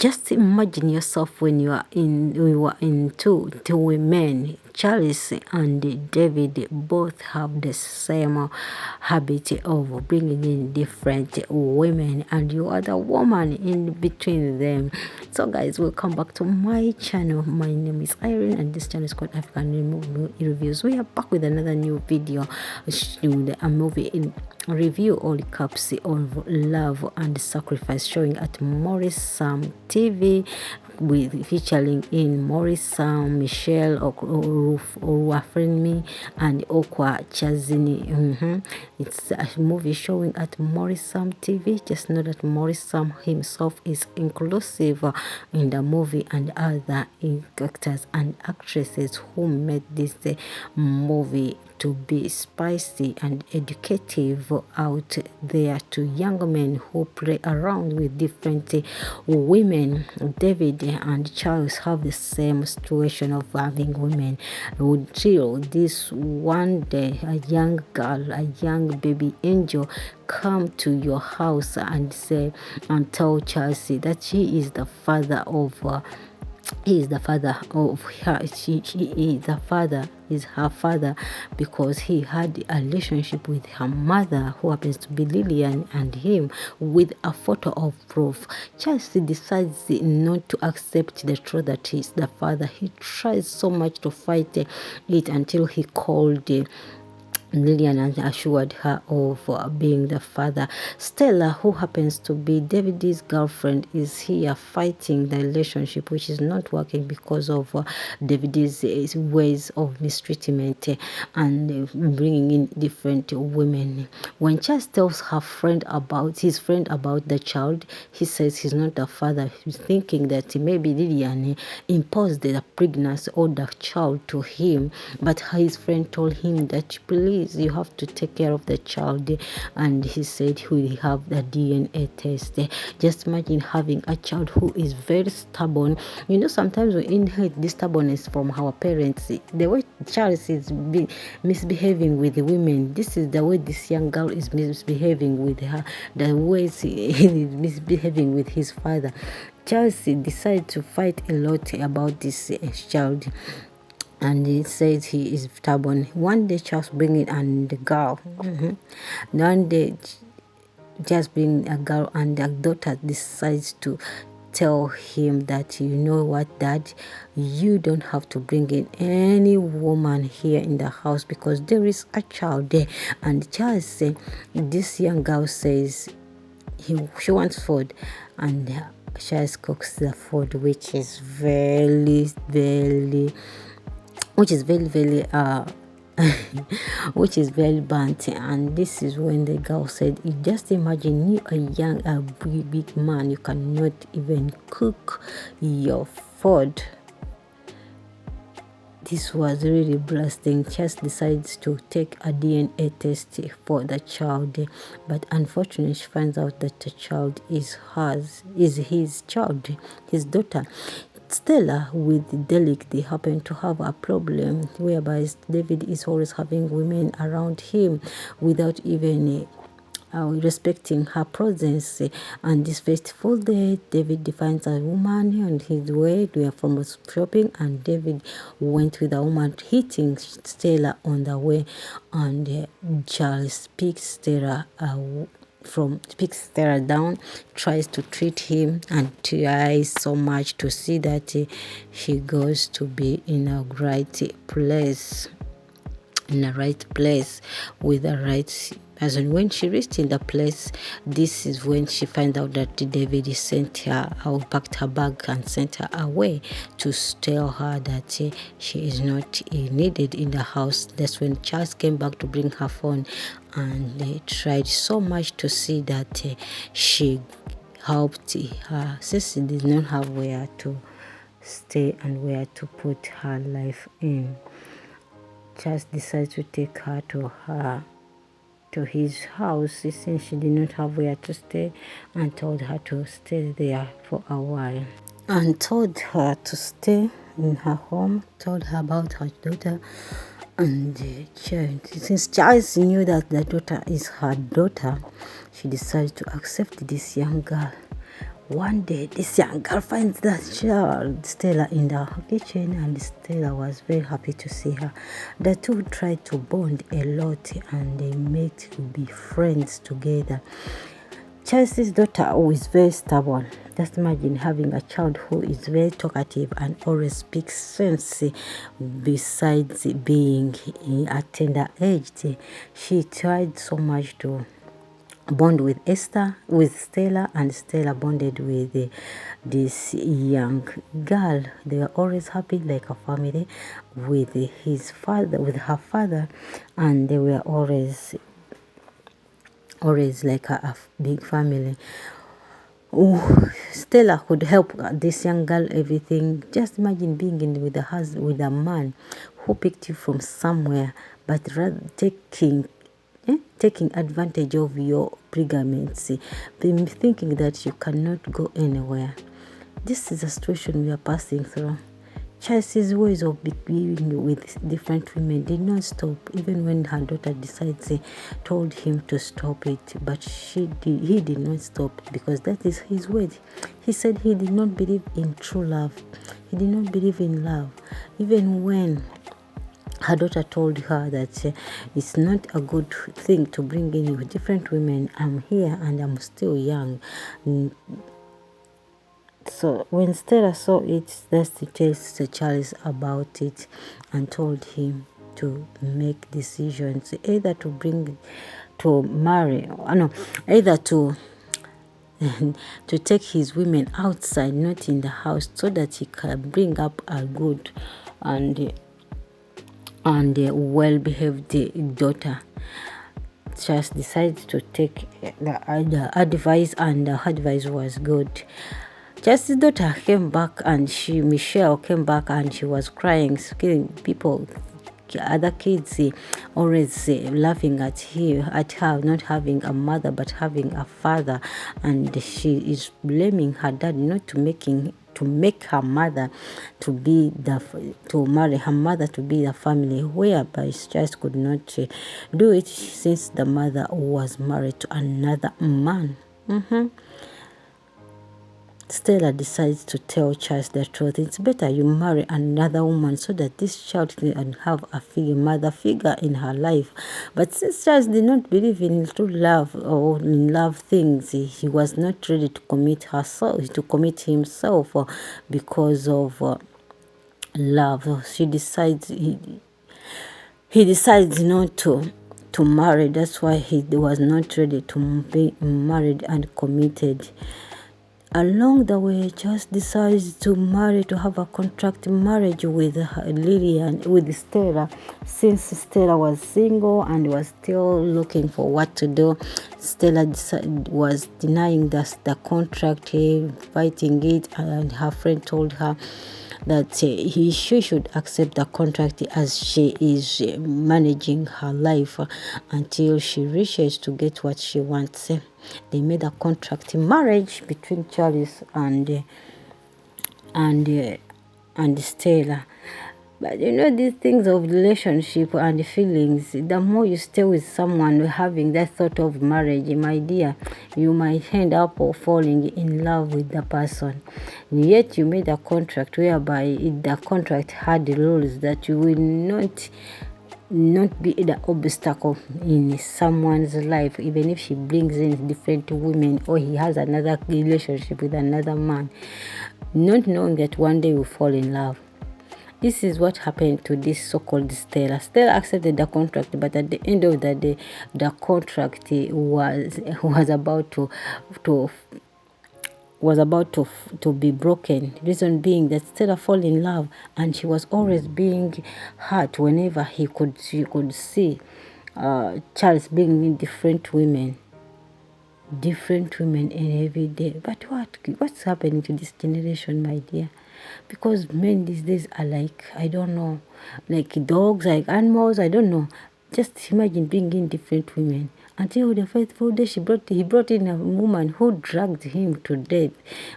Just imagine yourself when you are in two women. Charles and David both have the same habit of bringing in different women, and you are the woman in between them. So guys, welcome back to my channel. My name is Irene and this channel is called African Movie Reviews. We are back with another new video, a movie in review all caps of Love and Sacrifice, showing at MAURICE Sam TV, with featuring in MAURICE Sam, Michell, Oluwafem, and Okawa, Shaznay. It's a movie showing at MAURICE Sam TV. Just know that MAURICE Sam himself is inclusive in the movie, and other actors and actresses who made this movie to be spicy and educative out there to young men who play around with different women. David and Charles have the same situation of having women until this one day a young girl, a young baby angel, come to your house and say and tell Chelsea that he is the father of he is the father of her. He is the father, is her father, because he had a relationship with her mother, who happens to be Lillian, and him, with a photo of proof. Chelsea decides not to accept the truth that he is the father. He tries so much to fight it until he called Lillian and assured her of being the father. Stella, who happens to be David's girlfriend, is here fighting the relationship, which is not working because of David's ways of mistreatment and bringing in different women. When Charles tells her friend about his friend about the child, he says he's not the father. He's thinking that maybe Lillian imposed the pregnancy or the child to him, but his friend told him that please, you have to take care of the child, and he said he will have the DNA test. Just imagine having a child who is very stubborn. You know, sometimes we inherit this stubbornness from our parents. The way Charles is misbehaving with the women, this is the way this young girl is misbehaving with her, the ways he is misbehaving with his father. Charles decided to fight a lot about this child, and he says he is stubborn. One day Charles bring it and the girl. One day just bring a girl, and the daughter decides to tell him that, you know what, Dad, you don't have to bring in any woman here in the house because there is a child there. And Charles said, this young girl says she wants food, and Charles cooks the food, which is very which is very burnt. And this is when the girl said, you just imagine, you a big man, you cannot even cook your food. This was really blasting. Chess decides to take a DNA test for the child, but unfortunately she finds out that the child is his child, his daughter. Stella with Delic, they happen to have a problem whereby David is always having women around him without even respecting her presence. And this fateful day, David finds a woman on his way from shopping, and David went with a woman hitting Stella on the way, and Charles picks Stella down, tries to treat him, and tries so much to see that he goes to be in a right place, with the right person. When she reached in the place, this is when she found out that David sent her out, packed her bag and sent her away to tell her that she is not needed in the house. That's when Charles came back to bring her phone, and they tried so much to see that she helped her sister did not have where to stay and where to put her life in. Charles decided to take her to his house since she did not have where to stay, and told her to stay there for a while, and told her to stay in her home, told her about her daughter and the child. Since Charles knew that the daughter is her daughter, she decided to accept this young girl One day, this young girl finds that child, Stella, in the kitchen, and Stella was very happy to see her. The two tried to bond a lot, and they made to be friends together. Chelsea's daughter, who is very stubborn. Just imagine having a child who is very talkative and always speaks sense. Besides being a tender age, she tried so much to bond with Stella, and Stella bonded with this young girl. They were always happy like a family with her father, and they were always like a big family. Oh, Stella could help this young girl everything. Just imagine being with a man who picked you from somewhere, but rather taking advantage of your pregnancy, thinking that you cannot go anywhere. This is a situation we are passing through. Chelsea's ways of being with different women did not stop, even when her daughter told him to stop it, but he did not stop, because that is his way. He said he did not believe in true love. He did not believe in love, even when her daughter told her that it's not a good thing to bring in with different women. I'm here and I'm still young. So when Stella saw it, she tells Charles about it and told him to make decisions, either to take his women outside, not in the house, so that he can bring up a good and well-behaved daughter. Charles decided to take the advice, and the advice was good. Jesse's daughter came back, and Michelle came back, and she was crying, people, other kids always laughing at her not having a mother but having a father, and she is blaming her dad not to make her mother to marry her mother to be the family, whereby she just could not do it since the mother was married to another man. Stella decides to tell Charles the truth. It's better you marry another woman so that this child can have a mother figure in her life. But since Charles did not believe in true love or in love things, he was not ready to commit himself because of love. He decides not to marry. That's why he was not ready to be married and committed. Along the way, Charles decides to have a contract marriage with Stella. Since Stella was single and was still looking for what to do, Stella was denying the contract, fighting it, and her friend told her that she should accept the contract as she is managing her life until she reaches to get what she wants. They made a contract marriage between Charles and Stella. But these things of relationship and feelings, the more you stay with someone having that thought of marriage, my dear, you might end up falling in love with the person. Yet you made a contract whereby the contract had the rules that you will not be the obstacle in someone's life, even if she brings in different women or he has another relationship with another man, not knowing that one day you fall in love. This is what happened to this so-called Stella. Stella accepted the contract, but at the end of the day, the contract was about to be broken. Reason being that Stella fell in love, and she was always being hurt whenever she could see Charles bringing different women in every day. But what's happening to this generation, my dear? Because men these days are like, I don't know, like dogs, like animals, I don't know. Just imagine bringing different women. Until the faithful day he brought in a woman who dragged him to death,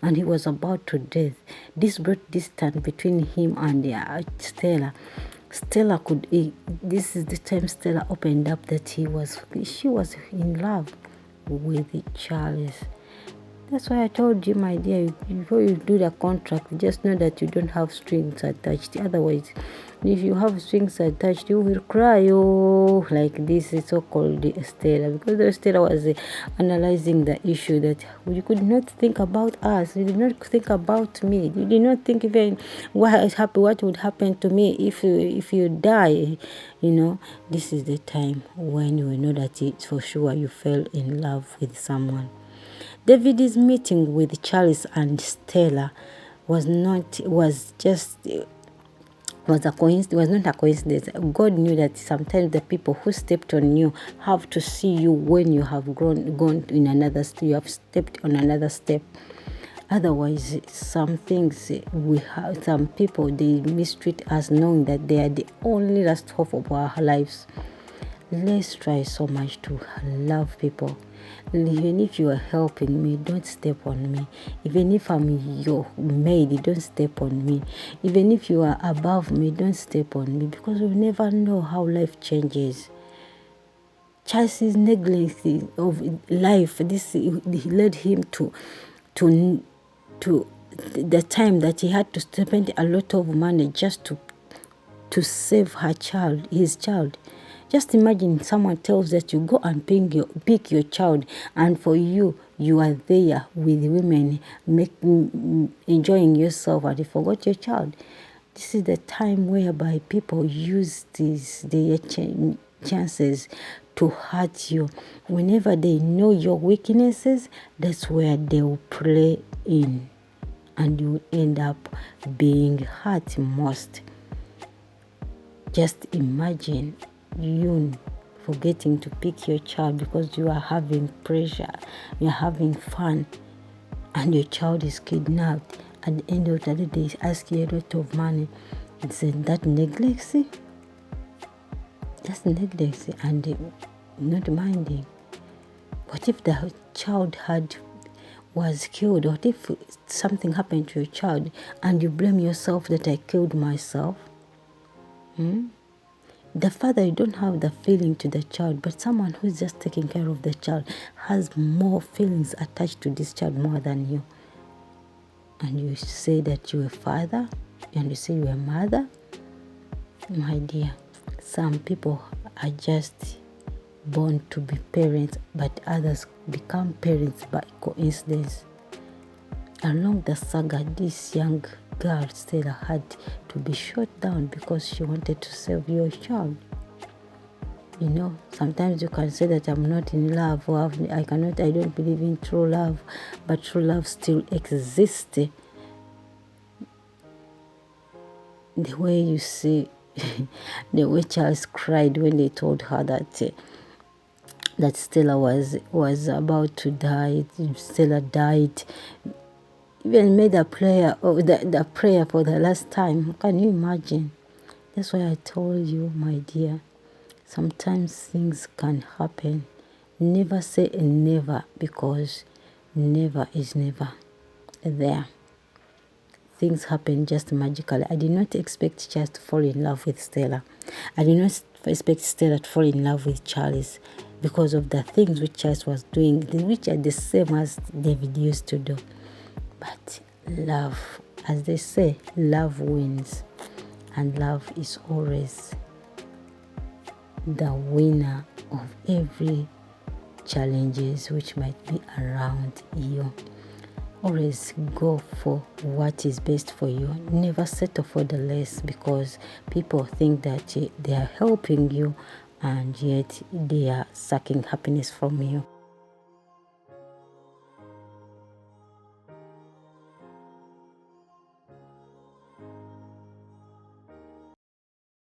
and he was about to death. This brought distance between him and Stella. This is the time Stella opened up that she was in love with Charles. That's why I told you, my dear, before you do the contract, just know that you don't have strings attached. Otherwise, if you have strings attached, you will cry, oh, like this is so-called Stella, because the Stella was analyzing the issue that you could not think about us, you did not think about me, you did not think even what would happen to me if you die. This is the time when you know that it's for sure you fell in love with someone. David's meeting with Charles and Stella was not a coincidence. Was not a coincidence. God knew that sometimes the people who stepped on you have to see you when you have gone in another step. You have stepped on another step. Otherwise, some things some people, they mistreat us knowing that they are the only last hope of our lives. Let's try so much to love people. Even if you are helping me, don't step on me. Even if I'm your maid, don't step on me. Even if you are above me, don't step on me, because we never know how life changes. Charles's neglect of life, this led him to the time that he had to spend a lot of money just to save his child. Just imagine someone tells that you go and pick your child, and for you are there with women enjoying yourself, and you forgot your child. This is the time whereby people use their chances to hurt you. Whenever they know your weaknesses, that's where they will play in, and you end up being hurt most. Just imagine you forgetting to pick your child because you are having pressure, you are having fun, and your child is kidnapped. At the end of the day, they ask you a lot of money. It's that neglect. That's neglect, and not minding. What if the child was killed? What if something happened to your child and you blame yourself that I killed myself? The father, you don't have the feeling to the child, but someone who's just taking care of the child has more feelings attached to this child more than you. And you say that you're a father, and you say you're a mother. My dear, some people are just born to be parents, but others become parents by coincidence. Along the saga, this young girl Stella had to be shot down because she wanted to save your child. Sometimes you can say that I'm not in love, or I don't believe in true love, but true love still exists. The way you see, the way Charles cried when they told her that Stella was about to die. Stella died. Even made a prayer, the prayer for the last time. Can you imagine? That's why I told you, my dear, sometimes things can happen. Never say never, because never is never there. Things happen just magically. I did not expect Charles to fall in love with Stella. I did not expect Stella to fall in love with Charles because of the things which Charles was doing, which are the same as David used to do. But love, as they say, love wins. And love is always the winner of every challenges which might be around you. Always go for what is best for you. Never settle for the less, because people think that they are helping you and yet they are sucking happiness from you.